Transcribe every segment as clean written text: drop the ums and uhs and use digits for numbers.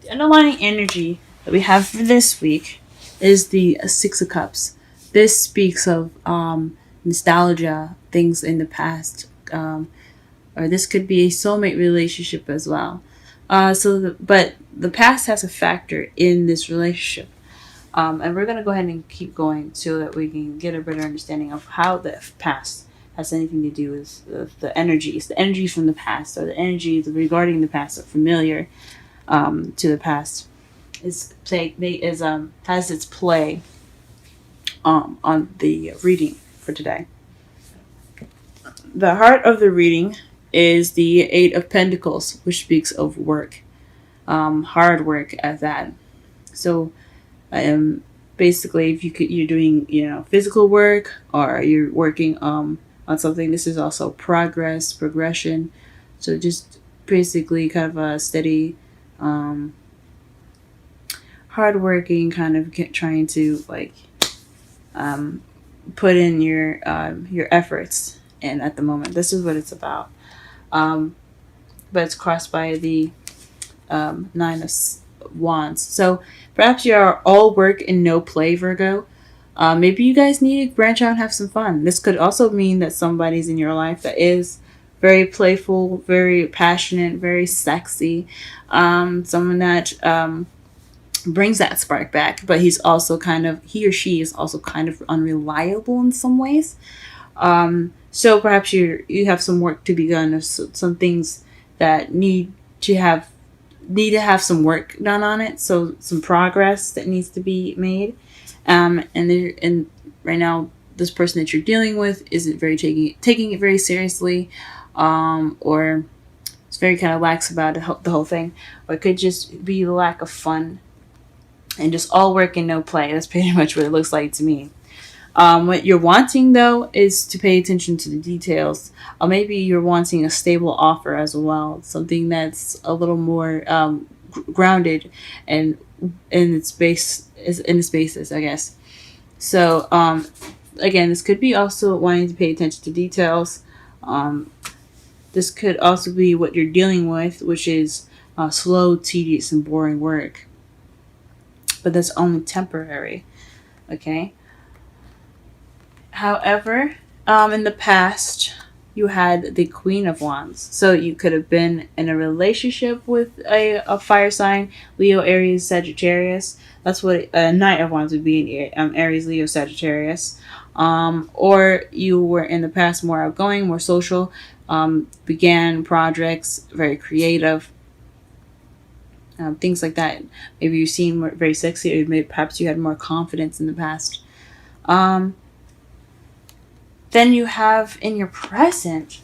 The underlying energy that we have for this week is the Six of Cups. This speaks of nostalgia, things in the past, or this could be a soulmate relationship as well. But the past has a factor in this relationship. And we're going to go ahead and keep going so that we can get a better understanding of how the past has anything to do with the energies. The energies from the past, or the energies regarding the past, are familiar to the past. Has its play on the reading for today. The heart of the reading is the Eight of Pentacles, which speaks of work, hard work at that. So basically, if you're doing physical work, or you're working on something, this is also progression. So just basically kind of a steady, hardworking kind of trying to put in your efforts. And at the moment, this is what it's about. But it's crossed by the Nine of Wands. So perhaps you're all work and no play, Virgo. Maybe you guys need to branch out and have some fun. This could also mean that somebody's in your life that is very playful, very passionate, very sexy. Someone that brings that spark back, but he or she is also kind of unreliable in some ways. So perhaps you have some work to be done, or some things that need to have some work done on it. So some progress that needs to be made. And right now, this person that you're dealing with isn't very taking it very seriously, or it's very kind of lax about the whole thing. Or it could just be the lack of fun and just all work and no play. That's pretty much what it looks like to me. What you're wanting, though, is to pay attention to the details. Maybe you're wanting a stable offer as well, something that's a little more grounded and in its basis, I guess. So again, this could be also wanting to pay attention to details. This could also be what you're dealing with, which is slow, tedious, and boring work. But that's only temporary. Okay. However, in the past, you had the Queen of Wands. So you could have been in a relationship with a fire sign, Leo, Aries, Sagittarius. That's what a Knight of Wands would be in Aries, Leo, Sagittarius. Or you were in the past more outgoing, more social, began projects, very creative, things like that. Maybe you seem very sexy, or perhaps you had more confidence in the past. Then you have in your present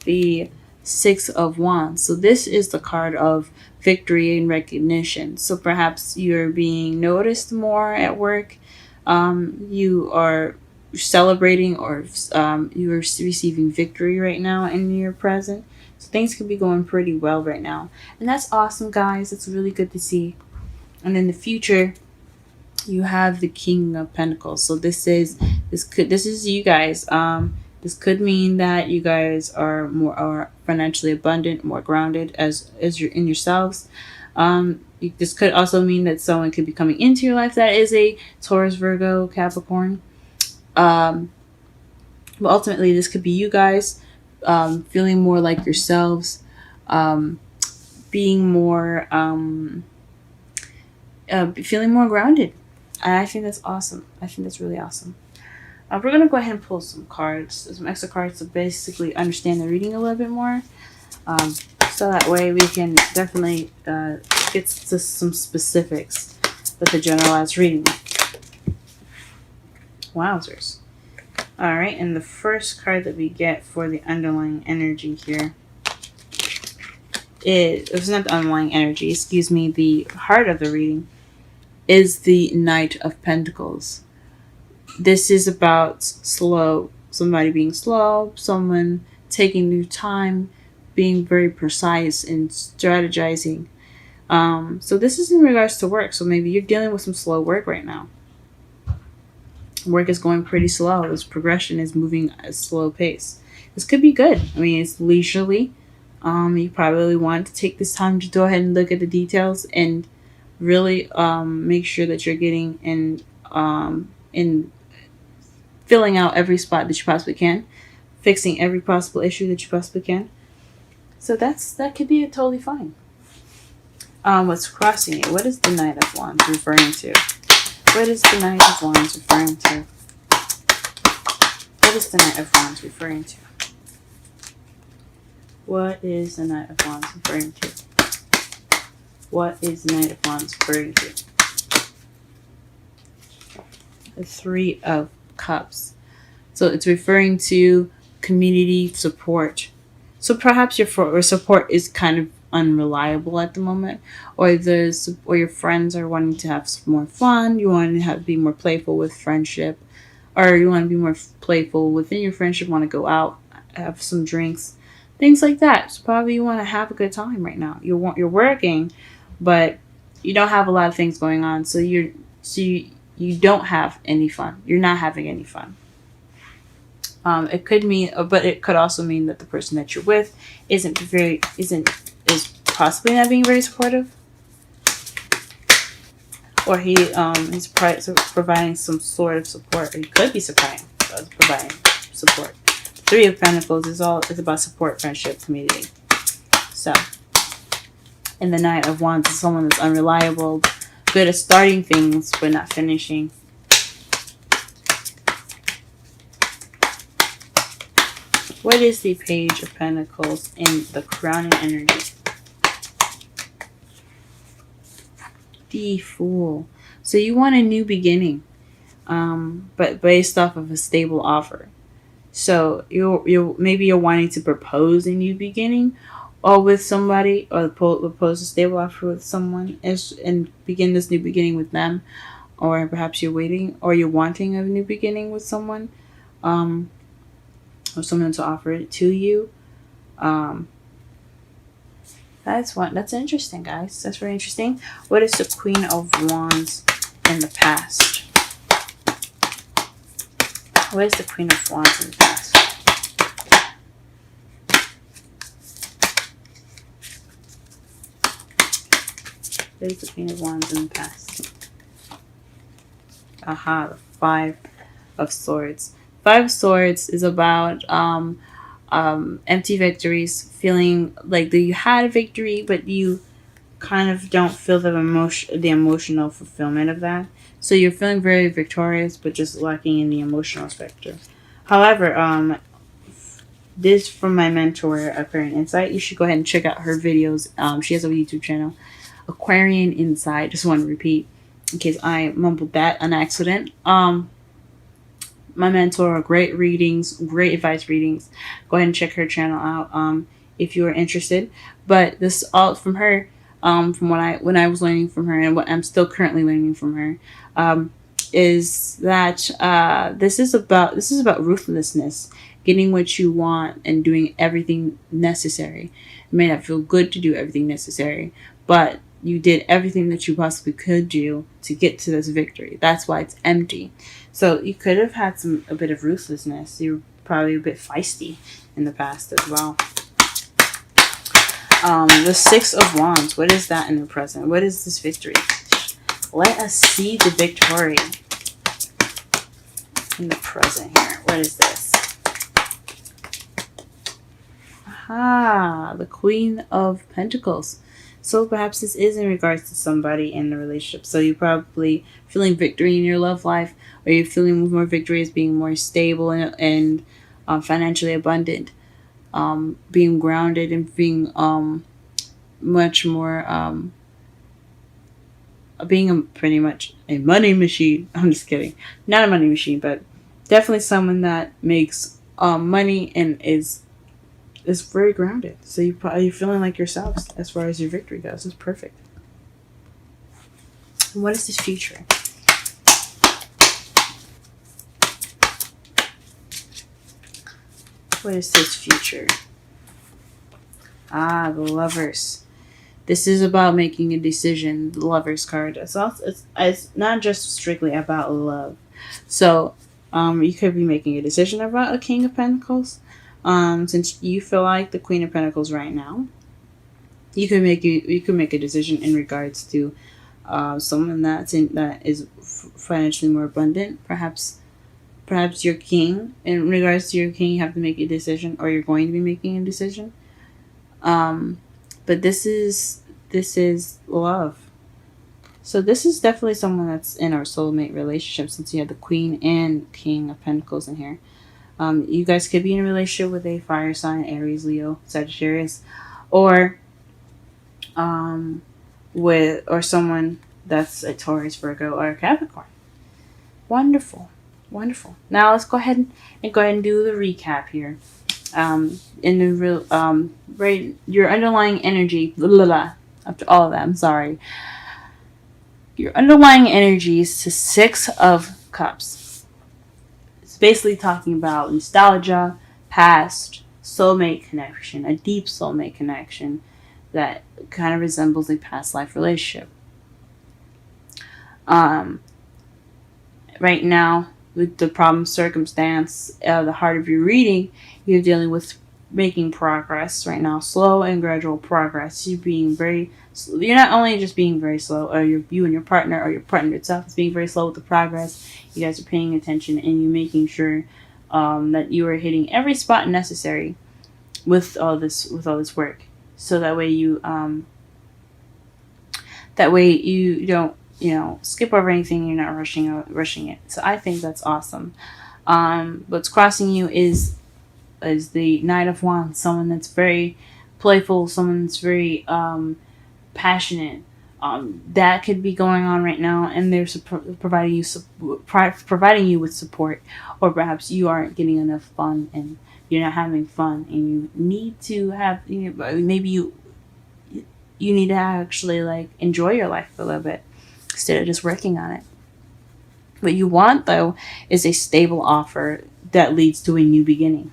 the Six of Wands. So this is the card of victory and recognition. So perhaps you're being noticed more at work. You are celebrating, or you are receiving victory right now in your present. So things could be going pretty well right now. And that's awesome, guys. It's really good to see. And in the future, you have the King of Pentacles. So this is you guys. This could mean that you guys are financially abundant, more grounded as you're in yourselves. This could also mean that someone could be coming into your life that is a Taurus, Virgo, Capricorn. But ultimately, this could be you guys feeling more like yourselves, being more, feeling more grounded. And I think that's awesome. I think that's really awesome. We're going to go ahead and pull some extra cards to basically understand the reading a little bit more. So that way we can definitely get to some specifics with the generalized reading. Wowzers. Alright, and the first card that we get for the underlying energy here it's not the underlying energy, excuse me, the heart of the reading is the Knight of Pentacles. This is about somebody being slow, someone taking their time, being very precise and strategizing. So this is in regards to work. So maybe you're dealing with some slow work right now. Work is going pretty slow. This progression is moving at a slow pace. This could be good. I mean, it's leisurely. You probably want to take this time to go ahead and look at the details and really make sure that you're getting in filling out every spot that you possibly can, fixing every possible issue that you possibly can. So that could be totally fine. What's crossing it? What is the Knight of Wands referring to? What is the Knight of Wands referring to? What is the Knight of Wands referring to? What is the Knight of Wands referring to? What is the Knight of Wands referring to? The Three of Cups. So it's referring to community support. So perhaps your support is kind of unreliable at the moment, or your friends are wanting to have more fun. You want to be more playful with friendship, or you want to be more playful within your friendship. Want to go out, have some drinks, things like that. So probably you want to have a good time right now. You're working, but you don't have a lot of things going on. So you don't have any fun. You're not having any fun. It could mean, but it could also mean that the person that you're with is possibly not being very supportive, or he's providing some sort of support, or he could be providing support. Three of Pentacles is about support, friendship, community. So, and the Knight of Wands is someone that's unreliable, good at starting things but not finishing. What is the Page of Pentacles in the crowning energy? The Fool. So you want a new beginning, but based off of a stable offer. So maybe you're wanting to propose a new beginning, or with somebody, or propose a stable offer with someone, and begin this new beginning with them, or perhaps you're waiting, or you're wanting a new beginning with someone, or someone to offer it to you. That's interesting, guys. That's very interesting. What is the Queen of Wands in the past? What is the Queen of Wands in the past? What is the Queen of Wands in the past? Aha, the Five of Swords. Five of Swords is about empty victories, feeling like that you had a victory, but you kind of don't feel the emotional fulfillment of that. So you're feeling very victorious, but just lacking in the emotional spectrum. However, this from my mentor, Aquarian Insight. You should go ahead and check out her videos. She has a YouTube channel, Aquarian Insight. Just want to repeat in case I mumbled that on accident. My mentor, great readings, great advice readings. Go ahead and check her channel out if you are interested. But this all from her, from when I was learning from her and what I'm still currently learning from her, is that this is about ruthlessness, getting what you want and doing everything necessary. It may not feel good to do everything necessary, but you did everything that you possibly could do to get to this victory. That's why it's empty. So you could have had a bit of ruthlessness. You were probably a bit feisty in the past as well. The Six of Wands. What is that in the present? What is this victory? Let us see the victory in the present here. What is this? Aha, the Queen of Pentacles. So perhaps this is in regards to somebody in the relationship. So you're probably feeling victory in your love life, or you're feeling more victory as being more stable and financially abundant, being grounded and being much more being pretty much a money machine. I'm just kidding, not a money machine, but definitely someone that makes money and is very grounded. So you're feeling like yourselves as far as your victory goes. It's perfect. And what is this future? What is this future? Ah, the Lovers. This is about making a decision. The Lovers card. It's not just strictly about love. So you could be making a decision about a King of Pentacles, Since you feel like the Queen of Pentacles right now, you could make a decision in regards to someone that is financially more abundant. Perhaps your king. In regards to your king, you have to make a decision, or you're going to be making a decision. Um, but this is love. So this is definitely someone that's in our soulmate relationship, since you have the Queen and King of Pentacles in here. You guys could be in a relationship with a fire sign, Aries, Leo, Sagittarius, or with someone that's a Taurus, Virgo, or a Capricorn. Wonderful, wonderful. Now let's go ahead and do the recap here. In the real right, your underlying energy. Blah, blah, blah, after all of that, I'm sorry. Your underlying energy is the Six of Cups. It's basically talking about nostalgia, past, soulmate connection, a deep soulmate connection that kind of resembles a past life relationship. Um, right now, with the problem circumstance, the heart of your reading, you're dealing with making progress right now, slow and gradual progress. You're not only just being very slow, or you and your partner, or your partner itself is being very slow with the progress. You guys are paying attention, and you're making sure that you are hitting every spot necessary with all this work, so that way you don't skip over anything. You're not rushing it. So I think that's awesome. What's crossing you is the Knight of Wands, someone that's very playful, someone that's very passionate. That could be going on right now, and they're providing you with support, or perhaps you aren't getting enough fun and you're not having fun, and you need to have maybe you need to actually like enjoy your life a little bit instead of just working on it. What you want, though, is a stable offer that leads to a new beginning.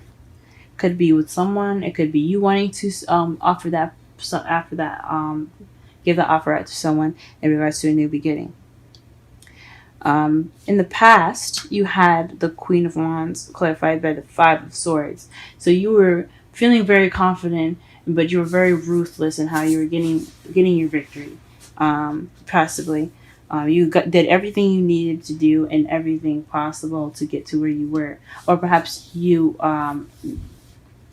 Could be with someone. It could be you wanting to offer that after that give the offer out to someone in regards to a new beginning. In the past, you had the Queen of Wands clarified by the Five of Swords. So you were feeling very confident, but you were very ruthless in how you were getting your victory. Passively, did everything you needed to do and everything possible to get to where you were, or perhaps you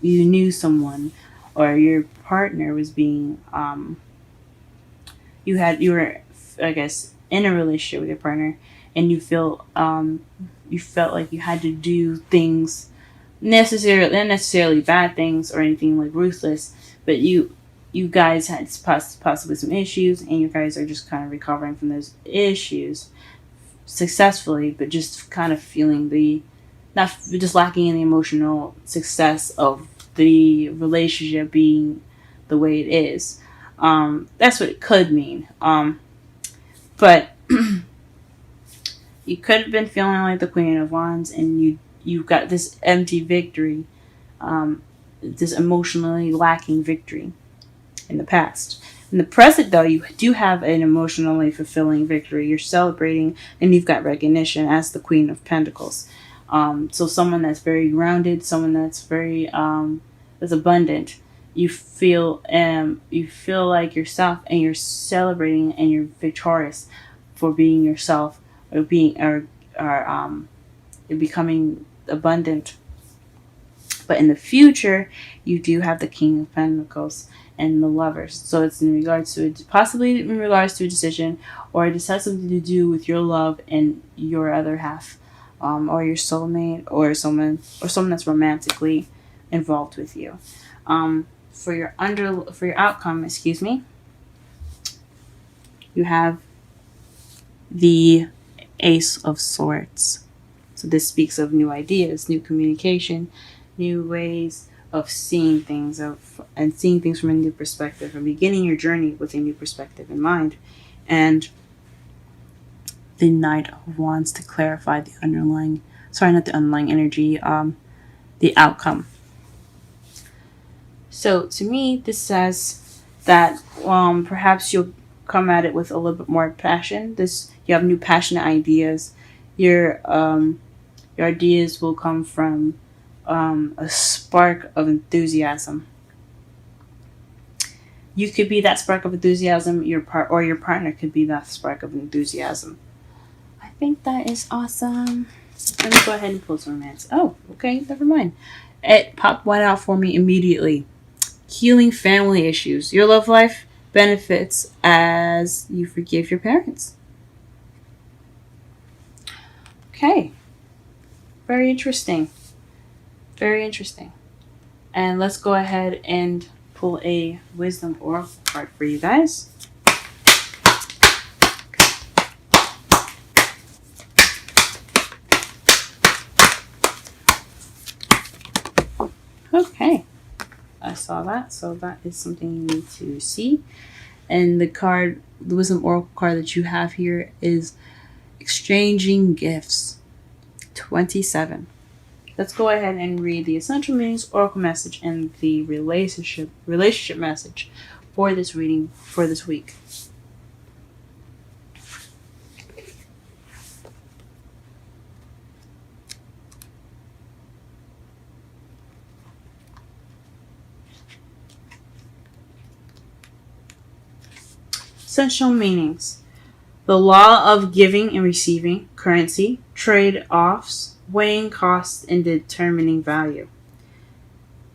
knew someone, or your partner was being you were, I guess, in a relationship with your partner, and you felt like you had to do things not necessarily bad things or anything like ruthless, but you guys had possibly some issues, and you guys are just kind of recovering from those issues successfully, but just kind of feeling not just lacking in the emotional success of the relationship being the way it is. That's what it could mean. But you could have been feeling like the Queen of Wands, and you got this empty victory, this emotionally lacking victory in the past. In the present, though, you do have an emotionally fulfilling victory. You're celebrating, and you've got recognition as the Queen of Pentacles. So someone that's very grounded, someone that's very that's abundant. You feel like yourself, and you're celebrating, and you're victorious for being yourself, or you're becoming abundant. But in the future, you do have the King of Pentacles and the Lovers. So it's possibly in regards to a decision, or it has something to do with your love and your other half, or your soulmate, or someone that's romantically involved with you. For your outcome, you have the Ace of Swords. So this speaks of new ideas, new communication, new ways of seeing things, and seeing things from a new perspective, and beginning your journey with a new perspective in mind. And the Knight of Wands to clarify the energy, the outcome. So to me, this says that perhaps you'll come at it with a little bit more passion. You have new passionate ideas. Your ideas will come from a spark of enthusiasm. You could be that spark of enthusiasm. Your partner could be that spark of enthusiasm. I think that is awesome. Let me go ahead and pull some romance. Oh, okay, never mind. It popped one out for me immediately. Healing family issues. Your love life benefits as you forgive your parents. Okay. Very interesting. Very interesting. And let's go ahead and pull a wisdom oracle card for you guys. Okay. I saw that, so that is something you need to see. And the wisdom oracle card that you have here is exchanging gifts. 27. Let's go ahead and read the essential meanings, oracle message, and the relationship message for this reading for this week. Essential meanings. The law of giving and receiving, currency, trade-offs, weighing costs, and determining value.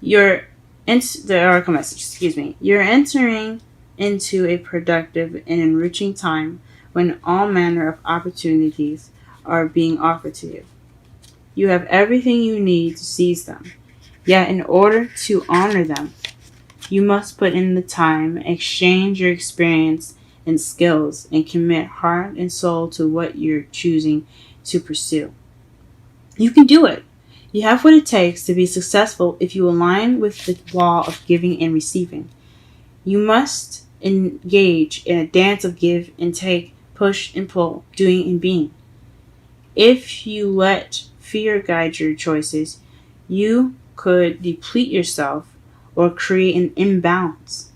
The oracle message, excuse me. You're entering into a productive and enriching time when all manner of opportunities are being offered to you. You have everything you need to seize them. Yet in order to honor them, you must put in the time, exchange your experience and skills, and commit heart and soul to what you're choosing to pursue. You can do it. You have what it takes to be successful if you align with the law of giving and receiving. You must engage in a dance of give and take, push and pull, doing and being. If you let fear guide your choices, you could deplete yourself or create an imbalance.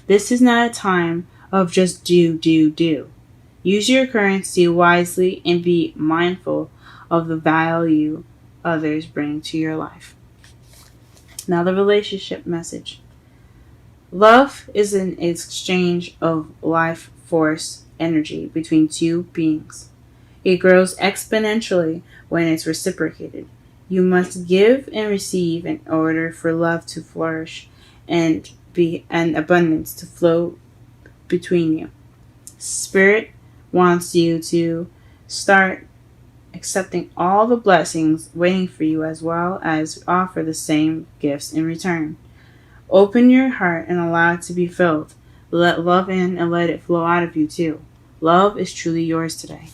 This is not a time of just do. Use your currency wisely and be mindful of the value others bring to your life. Now the relationship message. Love is an exchange of life force energy between two beings. It grows exponentially when it's reciprocated. You must give and receive in order for love to flourish and abundance to flow between you. Spirit wants you to start accepting all the blessings waiting for you as well as offer the same gifts in return. Open your heart and allow it to be filled. Let love in and let it flow out of you too. Love is truly yours today.